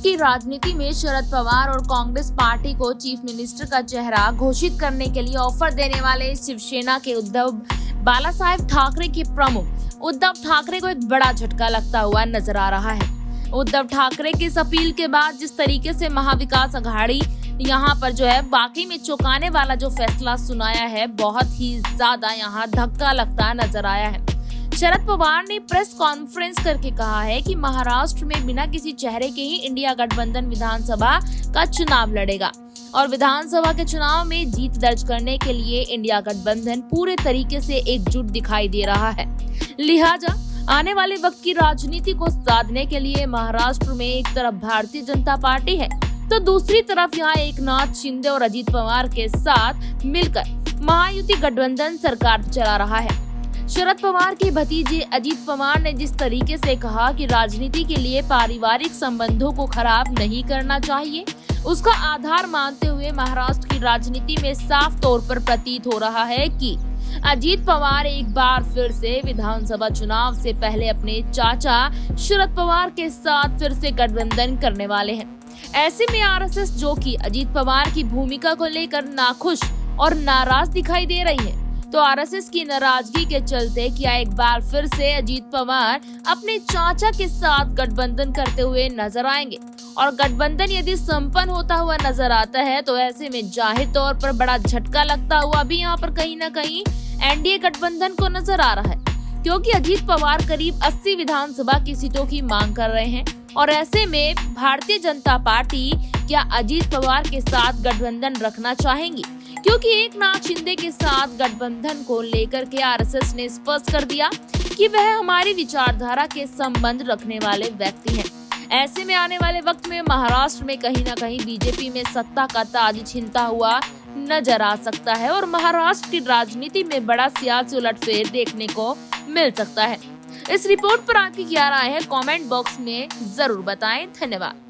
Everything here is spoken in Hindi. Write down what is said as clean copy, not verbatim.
की राजनीति में शरद पवार और कांग्रेस पार्टी को चीफ मिनिस्टर का चेहरा घोषित करने के लिए ऑफर देने वाले शिवसेना के उद्धव बालासाहेब ठाकरे के प्रमुख उद्धव ठाकरे को एक बड़ा झटका लगता हुआ नजर आ रहा है। उद्धव ठाकरे की इस अपील के बाद जिस तरीके से महाविकास अघाड़ी यहाँ पर वाकई में चौंकाने वाला जो फैसला सुनाया है, बहुत ही ज्यादा यहाँ धक्का लगता नजर आया है। शरद पवार ने प्रेस कॉन्फ्रेंस करके कहा है कि महाराष्ट्र में बिना किसी चेहरे के ही इंडिया गठबंधन विधानसभा का चुनाव लड़ेगा और विधानसभा के चुनाव में जीत दर्ज करने के लिए इंडिया गठबंधन पूरे तरीके से एकजुट दिखाई दे रहा है। लिहाजा आने वाले वक्त की राजनीति को साधने के लिए महाराष्ट्र में एक तरफ भारतीय जनता पार्टी है तो दूसरी तरफ यहाँ एकनाथ शिंदे और अजीत पवार के साथ मिलकर महायुति गठबंधन सरकार चला रहा है। शरद पवार के भतीजे अजीत पवार ने जिस तरीके से कहा कि राजनीति के लिए पारिवारिक संबंधों को खराब नहीं करना चाहिए, उसका आधार मानते हुए महाराष्ट्र की राजनीति में साफ तौर पर प्रतीत हो रहा है कि अजीत पवार एक बार फिर से विधानसभा चुनाव से पहले अपने चाचा शरद पवार के साथ फिर से गठबंधन करने वाले हैं। ऐसे में आरएसएस जो कि अजीत पवार की भूमिका को लेकर नाखुश और नाराज दिखाई दे रही है, तो आरएसएस की नाराजगी के चलते क्या एक बार फिर से अजीत पवार अपने चाचा के साथ गठबंधन करते हुए नजर आएंगे और गठबंधन यदि संपन्न होता हुआ नजर आता है तो ऐसे में जाहिर तौर पर बड़ा झटका लगता हुआ भी यहाँ पर कहीं न कहीं एनडीए गठबंधन को नजर आ रहा है, क्योंकि अजीत पवार करीब 80 विधानसभा की सीटों की मांग कर रहे हैं और ऐसे में भारतीय जनता पार्टी क्या अजीत पवार के साथ गठबंधन रखना चाहेंगी, क्योंकि एकनाथ शिंदे के साथ गठबंधन को लेकर के आरएसएस ने स्पष्ट कर दिया कि वह हमारी विचारधारा के संबंध रखने वाले व्यक्ति हैं। ऐसे में आने वाले वक्त में महाराष्ट्र में कहीं न कहीं बीजेपी में सत्ता का ताज छीनता हुआ नजर आ सकता है और महाराष्ट्र की राजनीति में बड़ा सियासी उलटफेर देखने को मिल सकता है। इस रिपोर्ट पर आपकी क्या राय है, कमेंट बॉक्स में जरूर बताएं। धन्यवाद।